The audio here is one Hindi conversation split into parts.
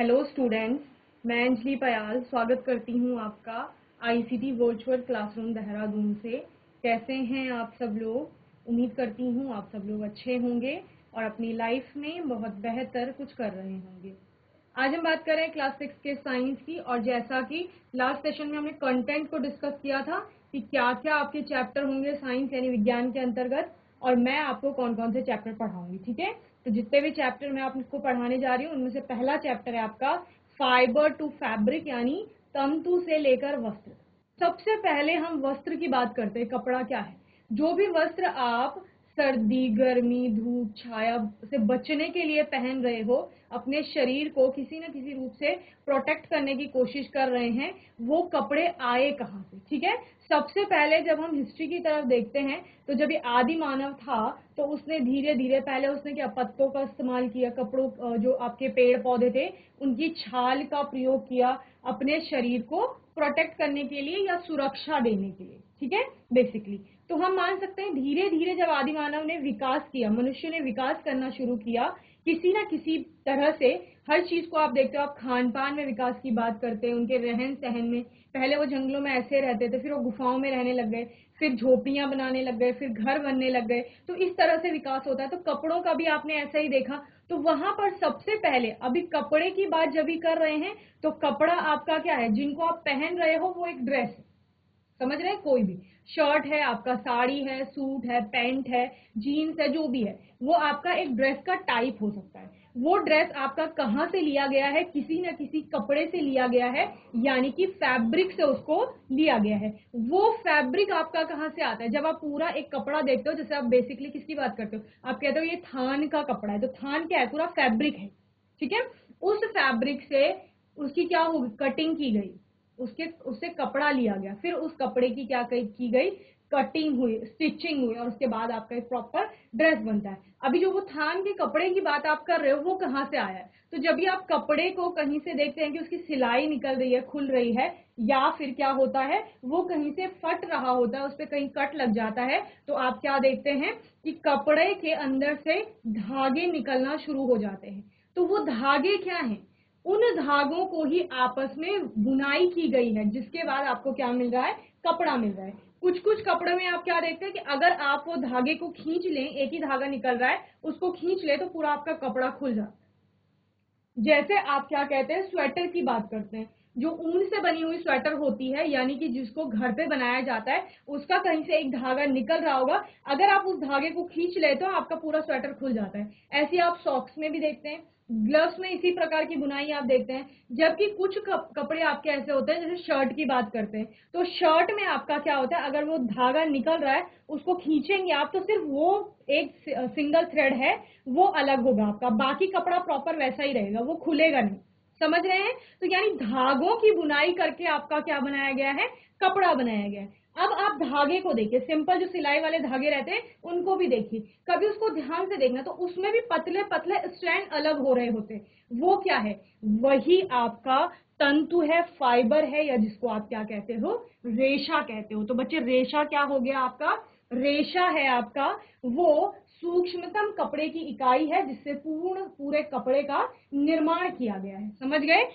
हेलो स्टूडेंट्स, मैं अंजलि पयाल स्वागत करती हूँ आपका आईसीटी वर्चुअल क्लासरूम देहरादून से। कैसे हैं आप सब लोग? उम्मीद करती हूँ आप सब लोग अच्छे होंगे और अपनी लाइफ में बहुत बेहतर कुछ कर रहे होंगे। आज हम बात कर रहे हैं क्लास 6 के साइंस की, और जैसा कि लास्ट सेशन में हमने कंटेंट को डिस्कस किया था कि क्या क्या आपके चैप्टर होंगे साइंस यानी विज्ञान के अंतर्गत, और मैं आपको कौन कौन से चैप्टर पढ़ाऊंगी। ठीक है, तो जितने भी चैप्टर मैं आपको पढ़ाने जा रही हूँ उनमें से पहला चैप्टर है आपका फाइबर टू फैब्रिक, यानी तंतु से लेकर वस्त्र। सबसे पहले हम वस्त्र की बात करते हैं। कपड़ा क्या है? जो भी वस्त्र आप सर्दी, गर्मी, धूप, छाया से बचने के लिए पहन रहे हो, अपने शरीर को किसी न किसी रूप से प्रोटेक्ट करने की कोशिश कर रहे हैं, वो कपड़े आए कहाँ से? ठीक है, सबसे पहले जब हम हिस्ट्री की तरफ देखते हैं तो जब ये आदि मानव था तो उसने धीरे धीरे पहले उसने क्या, पत्तों का इस्तेमाल किया, कपड़ों जो आपके पेड़ पौधे थे उनकी छाल का प्रयोग किया अपने शरीर को प्रोटेक्ट करने के लिए या सुरक्षा देने के लिए। ठीक है, बेसिकली तो हम मान सकते हैं धीरे धीरे जब आदि मानव ने विकास किया, मनुष्य ने विकास करना शुरू किया किसी ना किसी तरह से, हर चीज को आप देखते हो, आप खान पान में विकास की बात करते हैं, उनके रहन सहन में, पहले वो जंगलों में ऐसे रहते थे, फिर वो गुफाओं में रहने लग गए, फिर झोपड़ियां बनाने लग गए, फिर घर बनने लग गए, तो इस तरह से विकास होता है। तो कपड़ों का भी आपने ऐसा ही देखा। तो वहां पर सबसे पहले अभी कपड़े की बात जब भी कर रहे हैं तो कपड़ा आपका क्या है, जिनको आप पहन रहे हो वो एक ड्रेस है। समझ रहे हैं? कोई भी शर्ट है आपका, साड़ी है, सूट है, पैंट है, जीन्स है, जो भी है वो आपका एक ड्रेस का टाइप हो सकता है। वो ड्रेस आपका कहाँ से लिया गया है? किसी न किसी कपड़े से लिया गया है, यानी कि फैब्रिक से उसको लिया गया है। वो फैब्रिक आपका कहाँ से आता है? जब आप पूरा एक कपड़ा देखते हो, जैसे आप बेसिकली किसकी बात करते हो, आप कहते हो ये थान का कपड़ा है, तो थान क्या है? पूरा फैब्रिक है। ठीक है, उस फैब्रिक से उसकी क्या होगी, कटिंग की गई, उससे कपड़ा लिया गया, फिर उस कपड़े की क्या की गई, कटिंग हुई, स्टिचिंग हुई, और उसके बाद आपका एक प्रॉपर ड्रेस बनता है। अभी जो वो थान के कपड़े की बात आप कर रहे हो वो कहाँ से आया है? तो जब भी आप कपड़े को कहीं से देखते हैं कि उसकी सिलाई निकल रही है, खुल रही है, या फिर क्या होता है वो कहीं से फट रहा होता है, उस पर कहीं कट लग जाता है, तो आप क्या देखते हैं कि कपड़े के अंदर से धागे निकलना शुरू हो जाते हैं। तो वो धागे क्या हैं? उन धागों को ही आपस में बुनाई की गई है, जिसके बाद आपको क्या मिल रहा है? कपड़ा मिल रहा है। कुछ कुछ कपड़े में आप क्या देखते हैं कि अगर आप वो धागे को खींच लें, एक ही धागा निकल रहा है, उसको खींच ले तो पूरा आपका कपड़ा खुल जाता है। जैसे आप क्या कहते हैं, स्वेटर की बात करते हैं, जो ऊन से बनी हुई स्वेटर होती है, यानी कि जिसको घर पे बनाया जाता है, उसका कहीं से एक धागा निकल रहा होगा, अगर आप उस धागे को खींच ले तो आपका पूरा स्वेटर खुल जाता है। ऐसे आप सॉक्स में भी देखते हैं, ग्लव्स में इसी प्रकार की बुनाई आप देखते हैं। जबकि कुछ कपड़े आपके ऐसे होते हैं, जैसे शर्ट की बात करते हैं, तो शर्ट में आपका क्या होता है, अगर वो धागा निकल रहा है उसको खींचेंगे आप तो सिर्फ वो एक सिंगल थ्रेड है, वो अलग होगा, आपका बाकी कपड़ा प्रॉपर वैसा ही रहेगा, वो खुलेगा नहीं। समझ रहे हैं? तो यानी धागों की बुनाई करके आपका क्या बनाया गया है? कपड़ा बनाया गया है। अब आप धागे को देखिए, सिंपल जो सिलाई वाले धागे रहते हैं उनको भी देखिए, कभी उसको ध्यान से देखना, तो उसमें भी पतले पतले स्ट्रैंड अलग हो रहे होते हैं। वो क्या है? वही आपका तंतु है, फाइबर है, या जिसको आप क्या कहते हो, रेशा कहते हो। तो बच्चे रेशा क्या हो गया आपका? रेशा है आपका वो सूक्ष्मतम कपड़े की इकाई है जिससे पूरे कपड़े का निर्माण किया गया है। समझ गए?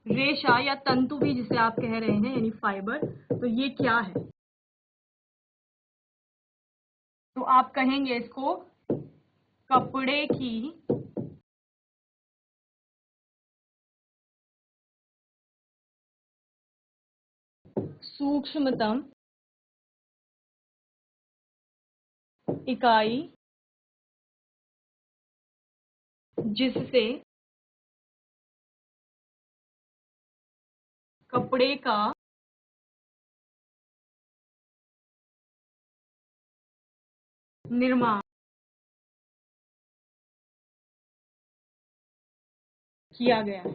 रेशा या तंतु भी जिसे आप कह रहे हैं, यानी फाइबर, तो ये क्या है? तो आप कहेंगे इसको कपड़े की सूक्ष्मतम इकाई जिससे कपड़े का निर्माण किया गया है।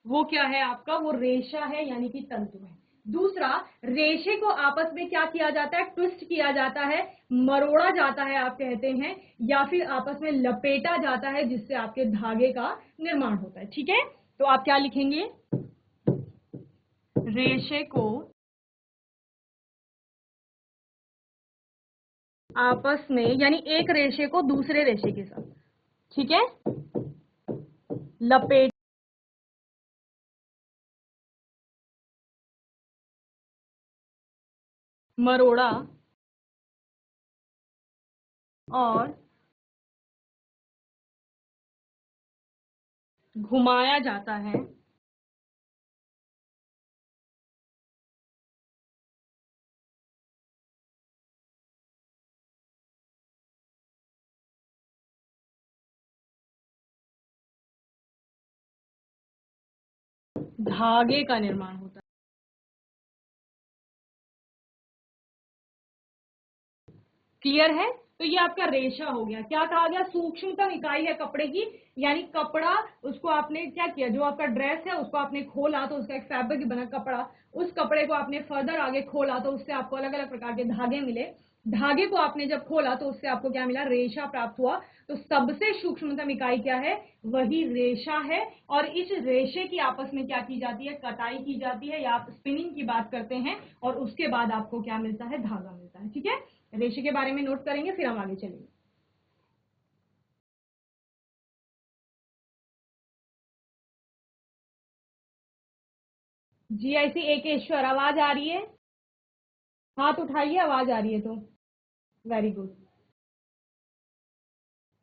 वो क्या है आपका? वो रेशा है, यानी कि तंतु है। दूसरा, रेशे को आपस में क्या किया जाता है? ट्विस्ट किया जाता है, मरोड़ा जाता है आप कहते हैं, या फिर आपस में लपेटा जाता है, जिससे आपके धागे का निर्माण होता है। ठीक है, तो आप क्या लिखेंगे? रेशे को आपस में, यानी एक रेशे को दूसरे रेशे के साथ, ठीक है, लपेट, मरोड़ा और घुमाया जाता है धागे का निर्माण होता है। क्लियर है? तो ये आपका रेशा हो गया। क्या कहा गया? सूक्ष्मतम इकाई है कपड़े की, यानी कपड़ा, उसको आपने क्या किया, जो आपका ड्रेस है उसको आपने खोला तो उसका एक फैब्रिक बना कपड़ा, उस कपड़े को आपने फर्दर आगे खोला तो उससे आपको अलग अलग प्रकार के धागे मिले, धागे को आपने जब खोला तो उससे आपको क्या मिला? रेशा प्राप्त हुआ। तो सबसे सूक्ष्मतम इकाई क्या है? वही रेशा है। और इस रेशे की आपस में क्या की जाती है? कटाई की जाती है, या आप स्पिनिंग की बात करते हैं, और उसके बाद आपको क्या मिलता है? धागा मिलता है। ठीक है, रेशे के बारे में नोट करेंगे, फिर हम आगे चलेंगे। जीआईसी एकेश्वर, आवाज आ रही है? हाथ उठाइए, आवाज आ रही है तो। Very good.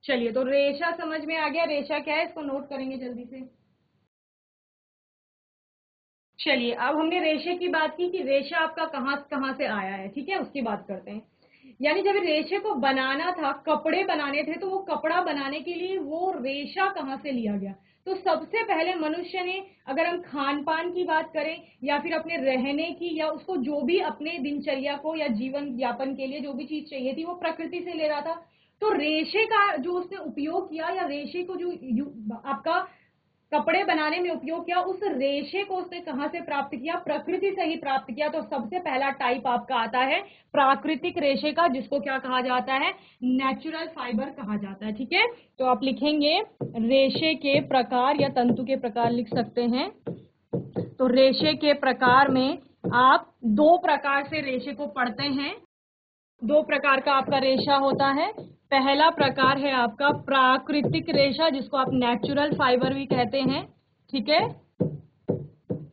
चलिए, तो रेशा समझ में आ गया। रेशा क्या है इसको नोट करेंगे जल्दी से। चलिए, अब हमने रेशे की बात की कि रेशा आपका कहाँ कहाँ से आया है, ठीक है, उसकी बात करते हैं। यानी जब रेशे को बनाना था, कपड़े बनाने थे, तो वो कपड़ा बनाने के लिए वो रेशा कहाँ से लिया गया? तो सबसे पहले मनुष्य ने, अगर हम खान पान की बात करें या फिर अपने रहने की, या उसको जो भी अपने दिनचर्या को या जीवन यापन के लिए जो भी चीज चाहिए थी वो प्रकृति से ले रहा था। तो रेशे का जो उसने उपयोग किया, या रेशे को जो आपका कपड़े बनाने में उपयोग किया, उस रेशे को उसने कहां से प्राप्त किया? प्रकृति से ही प्राप्त किया। तो सबसे पहला टाइप आपका आता है प्राकृतिक रेशे का, जिसको क्या कहा जाता है? नेचुरल फाइबर कहा जाता है। ठीक है, तो आप लिखेंगे रेशे के प्रकार, या तंतु के प्रकार लिख सकते हैं। तो रेशे के प्रकार में आप दो प्रकार से रेशे को पढ़ते हैं। दो प्रकार का आपका रेशा होता है। पहला प्रकार है आपका प्राकृतिक रेशा, जिसको आप नेचुरल फाइबर भी कहते हैं, ठीक है।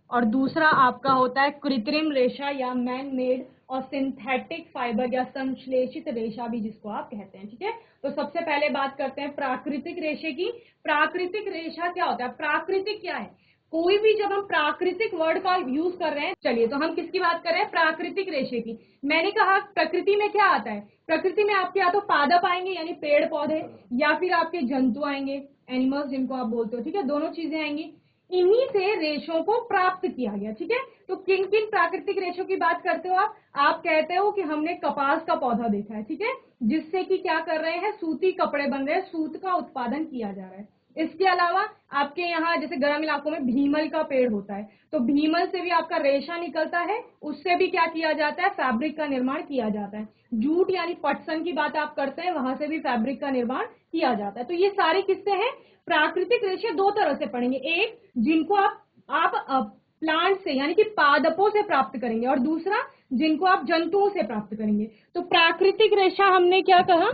और दूसरा आपका होता है कृत्रिम रेशा, या मैन मेड और सिंथेटिक फाइबर, या संश्लेषित रेशा भी जिसको आप कहते हैं, ठीक है। तो सबसे पहले बात करते हैं प्राकृतिक रेशे की। प्राकृतिक रेशा क्या होता है? प्राकृतिक क्या है? कोई भी, जब हम प्राकृतिक वर्ड का यूज कर रहे हैं, चलिए तो हम किसकी बात कर रहे हैं? प्राकृतिक रेशे की। मैंने कहा प्रकृति में क्या आता है? प्रकृति में आपके या तो पादप आएंगे, यानी पेड़ पौधे, या फिर आपके जंतु आएंगे, एनिमल्स जिनको आप बोलते हो, ठीक है, दोनों चीजें आएंगी। इन्हीं से रेशों को प्राप्त किया गया, ठीक है। तो किन किन प्राकृतिक रेशों की बात करते हो आप कहते हो कि हमने कपास का पौधा देखा है, ठीक है, जिससे कि क्या कर रहे हैं? सूती कपड़े बन रहे हैं, सूत का उत्पादन किया जा रहा है। इसके अलावा आपके यहाँ जैसे गर्म इलाकों में भीमल का पेड़ होता है, तो भीमल से भी आपका रेशा निकलता है, उससे भी क्या किया जाता है? फैब्रिक का निर्माण किया जाता है। जूट यानी पटसन की बात आप करते हैं, वहां से भी फैब्रिक का निर्माण किया जाता है। तो ये सारे किससे हैं? प्राकृतिक रेशे दो तरह से पढ़ेंगे, एक जिनको आप प्लांट से यानी कि पादपों से प्राप्त करेंगे, और दूसरा जिनको आप जंतुओं से प्राप्त करेंगे। तो प्राकृतिक रेशा हमने क्या कहा?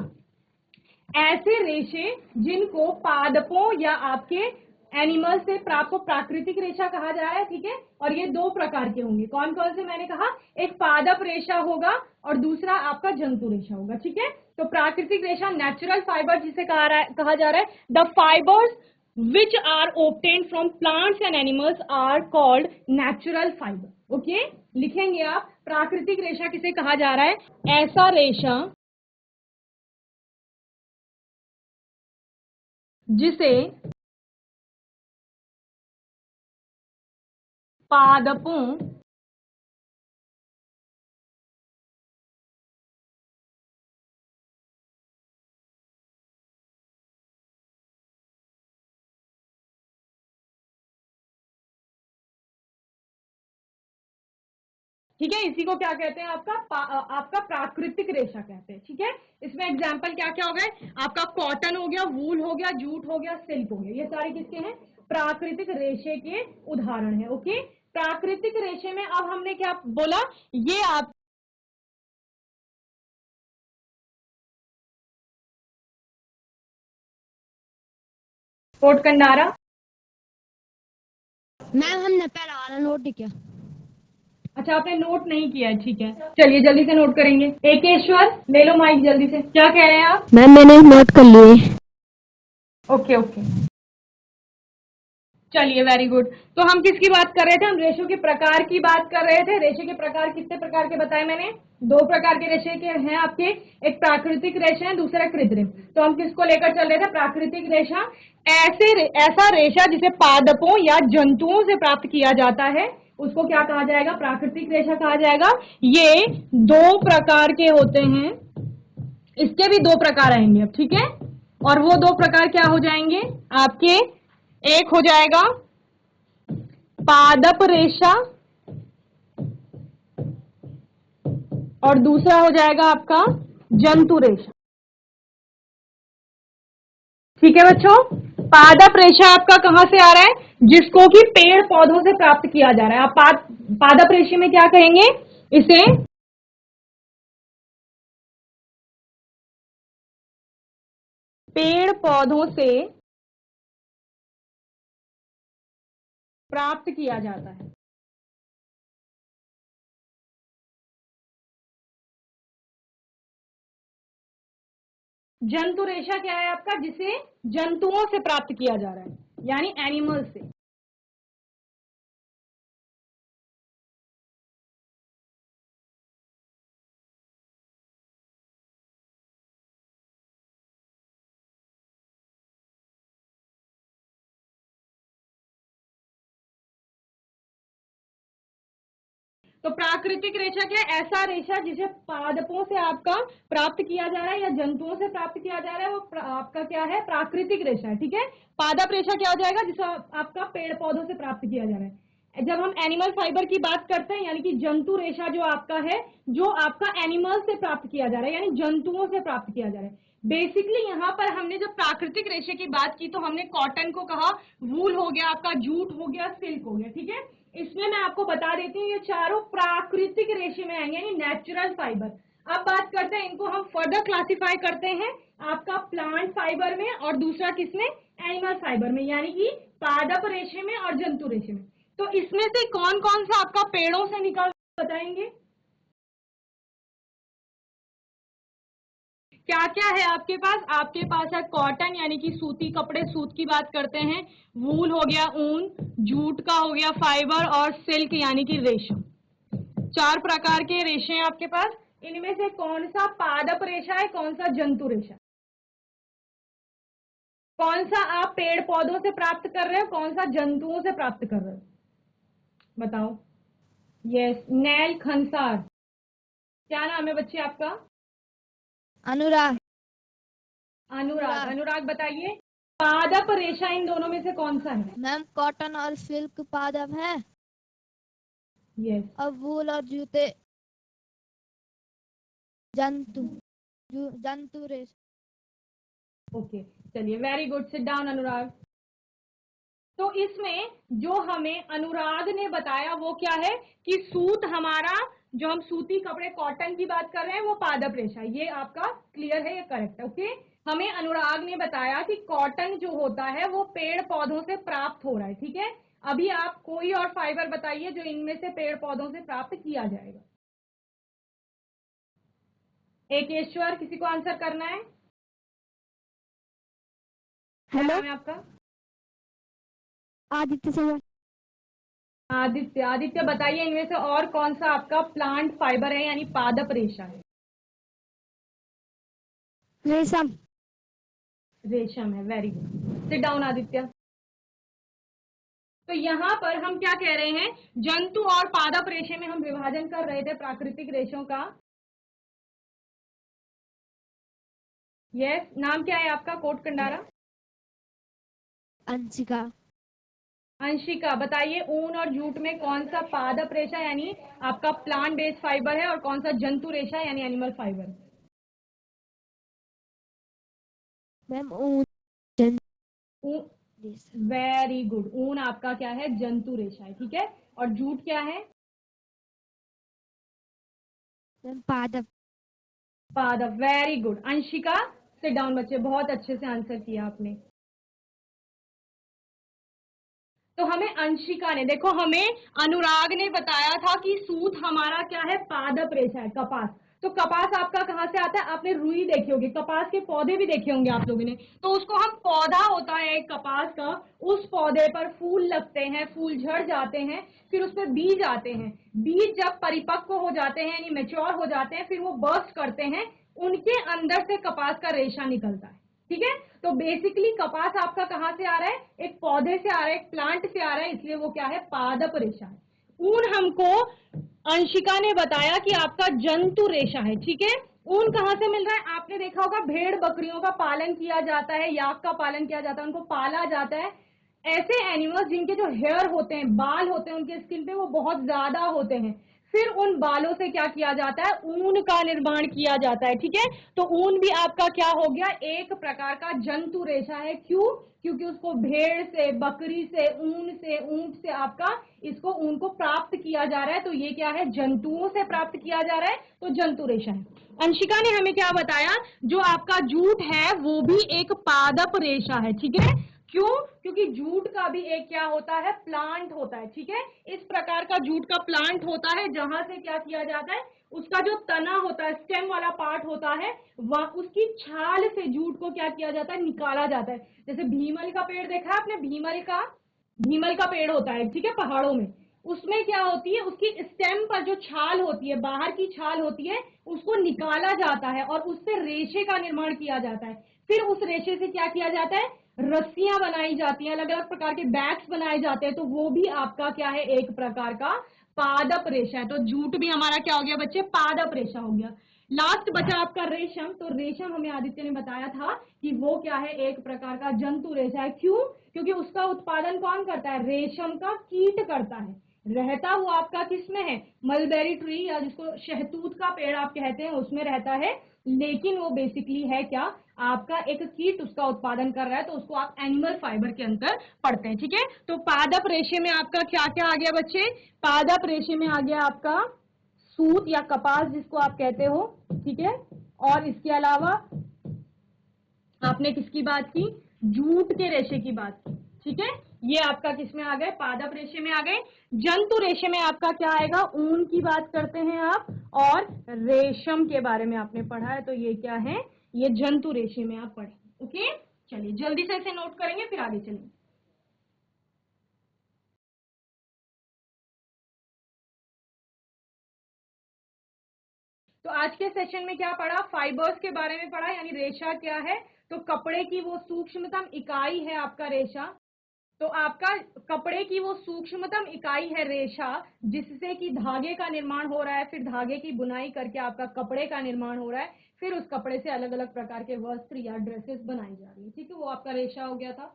ऐसे रेशे जिनको पादपों या आपके एनिमल से प्राप्त को प्राकृतिक रेशा कहा जा रहा है, ठीक है। और ये दो प्रकार के होंगे, कौन कौन से? मैंने कहा एक पादप रेशा होगा और दूसरा आपका जंतु रेशा होगा, ठीक है। तो प्राकृतिक रेशा नेचुरल फाइबर जिसे कहा जा रहा है, the fibres which are obtained from plants and animals are called natural fiber. Okay, लिखेंगे आप प्राकृतिक रेशा किसे कहा जा रहा है? ऐसा रेशा जिसे पादपों ठीक है, इसी को क्या कहते हैं? आपका प्राकृतिक रेशा कहते हैं, ठीक है। इसमें एग्जाम्पल क्या क्या हो गए? आपका कॉटन हो गया, वूल हो गया, जूट हो गया, सिल्क हो गया, ये सारे किसके हैं? प्राकृतिक रेशे के उदाहरण है। ओके, प्राकृतिक रेशे में अब हमने क्या बोला? ये आप कोट कंडारा। मैम हमने पहला वाला नोट नहीं किया। अच्छा, आपने नोट नहीं किया है, ठीक है, चलिए जल्दी से नोट करेंगे। एकेश्वर, ले लो माइक जल्दी से, क्या कह रहे हैं आप? मैम मैंने नोट कर लिए। ओके ओके, चलिए वेरी गुड। तो हम किसकी बात कर रहे थे? हम रेशो के प्रकार की बात कर रहे थे। रेशे के प्रकार कितने प्रकार के बताए मैंने? दो प्रकार के रेशे के हैं आपके, एक प्राकृतिक रेशा है, दूसरा कृत्रिम। तो हम किसको लेकर चल रहे थे? प्राकृतिक रेशा। ऐसा रेशा जिसे पादपों या जंतुओं से प्राप्त किया जाता है, उसको क्या कहा जाएगा? प्राकृतिक रेशा कहा जाएगा। ये दो प्रकार के होते हैं, इसके भी दो प्रकार आएंगे अब, ठीक है। और वो दो प्रकार क्या हो जाएंगे आपके? एक हो जाएगा पादप रेशा और दूसरा हो जाएगा आपका जंतु रेशा। ठीक है बच्चों, पादप रेशा आपका कहां से आ रहा है? जिसको कि पेड़ पौधों से प्राप्त किया जा रहा है। आप पादप रेशे में क्या कहेंगे? इसे पेड़ पौधों से प्राप्त किया जाता है। जंतु रेशा क्या है आपका? जिसे जंतुओं से प्राप्त किया जा रहा है, यानी एनिमल से। तो प्राकृतिक रेशा क्या है? ऐसा रेशा जिसे पादपों से आपका प्राप्त किया जा रहा है या जंतुओं से प्राप्त किया जा रहा है, वो आपका क्या है? प्राकृतिक रेशा है, ठीक है। पादप रेशा क्या हो जाएगा? जिसे आपका पेड़ पौधों से प्राप्त किया जा रहा है। जब हम एनिमल फाइबर की बात करते हैं, यानी कि जंतु रेशा जो आपका है, जो आपका एनिमल से प्राप्त किया जा रहा है, यानी जंतुओं से प्राप्त किया जा रहा है। बेसिकली यहाँ पर हमने जब प्राकृतिक रेशे की बात की तो हमने कॉटन को कहा, वूल हो गया आपका, जूट हो गया, सिल्क हो गया, ठीक है। इसमें मैं आपको बता देती हूँ, ये चारों प्राकृतिक रेशे में आएंगे, यानी नेचुरल फाइबर। अब बात करते हैं, इनको हम फर्दर क्लासिफाई करते हैं आपका प्लांट फाइबर में और दूसरा किसमें? एनिमल फाइबर में, यानी कि पादप रेशे में और जंतु रेशे में। तो इसमें से कौन कौन सा आपका पेड़ों से निकल बताएंगे? क्या क्या है आपके पास? आपके पास है कॉटन, यानी कि सूती कपड़े, सूत की बात करते हैं। वूल हो गया ऊन, जूट का हो गया फाइबर, और सिल्क यानी कि रेशम। चार प्रकार के रेशे हैं आपके पास। इनमें से कौन सा पादप रेशा है, कौन सा जंतु रेशा? कौन सा आप पेड़ पौधों से प्राप्त कर रहे हो, कौन सा जंतुओं से प्राप्त कर रहे हो? बताओ। Yes, nail खंसार। क्या नाम है बच्चे आपका? अनुराग। अनुराग। अनुराग। अनुराग बताइए, पादप रेशा इन दोनों में से कौन सा है? मैम कॉटन और सिल्क पादप है यस। और वूल और जूते जंतु जंतु रेश। ओके, चलिए वेरी गुड, सिट डाउन अनुराग। तो इसमें जो हमें अनुराग ने बताया वो क्या है कि सूत हमारा, जो हम सूती कपड़े कॉटन की बात कर रहे हैं, वो पादप रेशा। ये आपका क्लियर है, ये करेक्ट है, ओके। हमें अनुराग ने बताया कि कॉटन जो होता है वो पेड़ पौधों से प्राप्त हो रहा है, ठीक है। अभी आप कोई और फाइबर बताइए जो इनमें से पेड़ पौधों से प्राप्त किया जाएगा। एकेश्वर, किसी को आंसर करना है? क्या हेलो। नाम है आपका? आदित्य सिंह। आदित्य। आदित्य बताइए, इनमें से और कौन सा आपका प्लांट फाइबर है, यानी पादप रेशा है? रेशम। रेशम है, very good, sit down Aditya. तो यहाँ पर हम क्या कह रहे हैं? जंतु और पादप रेशे में हम विभाजन कर रहे थे प्राकृतिक रेशों का। यस, नाम क्या है आपका? कोट कंडारा। अंशिका। अंशिका बताइए, ऊन और जूट में कौन सा पादप रेशा यानी आपका प्लांट बेस्ड फाइबर है और कौन सा जंतु रेशा यानी एनिमल फाइबर? मैम ऊन ऊन। रेशम। वेरी गुड, ऊन आपका क्या है? जंतु रेशा है, ठीक है। और जूट क्या है? मैम पादप। पादप। Very good Anshika, sit down बच्चे, बहुत अच्छे से आंसर किया आपने। तो हमें अंशिका ने, देखो हमें अनुराग ने बताया था कि सूत हमारा क्या है, पादप रेशा है, कपास। तो कपास आपका कहाँ से आता है, आपने रुई देखी होगी, कपास के पौधे भी देखे होंगे आप लोगों ने। तो उसको हम, पौधा होता है एक कपास का, उस पौधे पर फूल लगते हैं, फूल झड़ जाते हैं, फिर उस पर बीज आते हैं। बीज जब परिपक्व हो जाते हैं यानी मेच्योर हो जाते हैं, फिर वो बर्स्ट करते हैं, उनके अंदर से कपास का रेशा निकलता है। ठीक है, तो बेसिकली कपास आपका कहां से आ रहा है, एक पौधे से आ रहा है, एक प्लांट से आ रहा है, इसलिए वो क्या है, पादप रेशा है। ऊन हमको अंशिका ने बताया कि आपका जंतु रेशा है। ठीक है, ऊन कहां से मिल रहा है, आपने देखा होगा भेड़ बकरियों का पालन किया जाता है, याक का पालन किया जाता है, उनको पाला जाता है। ऐसे एनिमल्स जिनके जो हेयर होते हैं, बाल होते हैं उनके स्किन पे, वो बहुत ज्यादा होते हैं, फिर उन बालों से क्या किया जाता है, ऊन का निर्माण किया जाता है। ठीक है, तो ऊन भी आपका क्या हो गया, एक प्रकार का जंतु रेशा है। क्यों, क्योंकि उसको भेड़ से, बकरी से, ऊन से, ऊंट से आपका इसको ऊन को प्राप्त किया जा रहा है। तो ये क्या है, जंतुओं से प्राप्त किया जा रहा है, तो जंतु रेशा है। अंशिका ने हमें क्या बताया, जो आपका जूट है वो भी एक पादप रेशा है। ठीक है, क्यों, क्योंकि जूट का भी एक क्या होता है, प्लांट होता है। ठीक है, इस प्रकार का जूट का प्लांट होता है, जहां से क्या किया जाता है, उसका जो तना होता है, स्टेम वाला पार्ट होता है, वह उसकी छाल से जूट को क्या किया जाता है, निकाला जाता है। जैसे भीमल का पेड़ देखा है आपने, भीमल का पेड़ होता है, ठीक है, पहाड़ों में, उसमें क्या होती है, उसकी स्टेम पर जो छाल होती है, बाहर की छाल होती है, उसको निकाला जाता है और उससे रेशे का निर्माण किया जाता है। फिर उस रेशे से क्या किया जाता है, रस्सियां बनाई जाती हैं, अलग अलग प्रकार के बैग्स बनाए जाते हैं। तो वो भी आपका क्या है, एक प्रकार का पादप रेशा है। तो जूट भी हमारा क्या हो गया बच्चे, पादप रेशा हो गया। लास्ट बचा आपका रेशम। तो रेशम हमें आदित्य ने बताया था कि वो क्या है, एक प्रकार का जंतु रेशा है। क्यों, क्योंकि उसका उत्पादन कौन करता है, रेशम का कीट करता है। रहता वो आपका किसमें है, मलबेरी ट्री या जिसको शहतूत का पेड़ आप कहते हैं, उसमें रहता है। लेकिन वो बेसिकली है क्या, आपका एक कीट उसका उत्पादन कर रहा है, तो उसको आप एनिमल फाइबर के अंदर पढ़ते हैं। ठीक है, तो पादप रेशे में आपका क्या क्या आ गया बच्चे, पादप रेशे में आ गया आपका सूत या कपास जिसको आप कहते हो। ठीक है, और इसके अलावा आपने किसकी बात की, जूट के रेशे की बात की। ठीक है, ये आपका किसमें आ गए, पादप रेशे में आ गए। जंतु रेशे में आपका क्या आएगा, ऊन की बात करते हैं आप, और रेशम के बारे में आपने पढ़ा है, तो ये क्या है, ये जंतु रेशे में आप पढ़ेंगे। ओके, चलिए जल्दी से इसे नोट करेंगे फिर आगे चलेंगे। तो आज के सेशन में क्या पढ़ा, फाइबर्स के बारे में पढ़ा, यानी रेशा क्या है। तो कपड़े की वो सूक्ष्मतम इकाई है आपका रेशा। तो आपका कपड़े की वो सूक्ष्मतम इकाई है रेशा, जिससे कि धागे का निर्माण हो रहा है, फिर धागे की बुनाई करके आपका कपड़े का निर्माण हो रहा है, फिर उस कपड़े से अलग अलग प्रकार के वस्त्र या ड्रेसेस बनाई जा रही है। ठीक है, वो आपका रेशा हो गया था।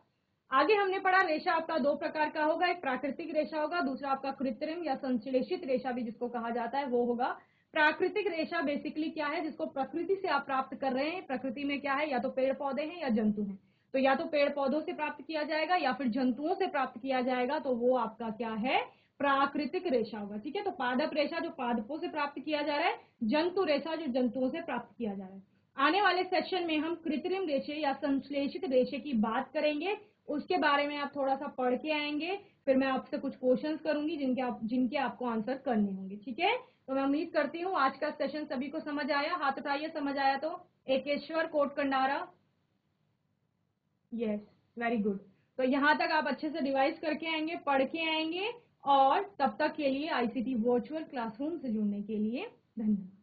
आगे हमने पढ़ा रेशा आपका दो प्रकार का होगा, एक प्राकृतिक रेशा होगा, दूसरा आपका कृत्रिम या संश्लेषित रेशा भी जिसको कहा जाता है वो होगा। प्राकृतिक रेशा बेसिकली क्या है, जिसको प्रकृति से आप प्राप्त कर रहे हैं। प्रकृति में क्या है, या तो पेड़ पौधे हैं या जंतु हैं। तो या तो पेड़ पौधों से प्राप्त किया जाएगा या फिर जंतुओं से प्राप्त किया जाएगा, तो वो आपका क्या है, प्राकृतिक रेशा होगा। ठीक है, तो पादप रेशा जो पादपों से प्राप्त किया जा रहा है, जंतु रेशा जो जंतुओं से प्राप्त किया जा रहा है। आने वाले सेशन में हम कृत्रिम रेशे या संश्लेषित रेशे की बात करेंगे, उसके बारे में आप थोड़ा सा पढ़ के आएंगे, फिर मैं आपसे कुछ क्वेश्चंस करूंगी जिनके आपको आंसर करने होंगे। ठीक है, तो मैं उम्मीद करती हूँ आज का सेशन सभी को समझ आया। हाथ उठाइए समझ आया तो। Ekeshwar Kot Kandara, yes, very good. तो यहां तक आप अच्छे से रिवाइज करके आएंगे, पढ़ के आएंगे, और तब तक के लिए आईसीटी वर्चुअल क्लासरूम से जुड़ने के लिए धन्यवाद।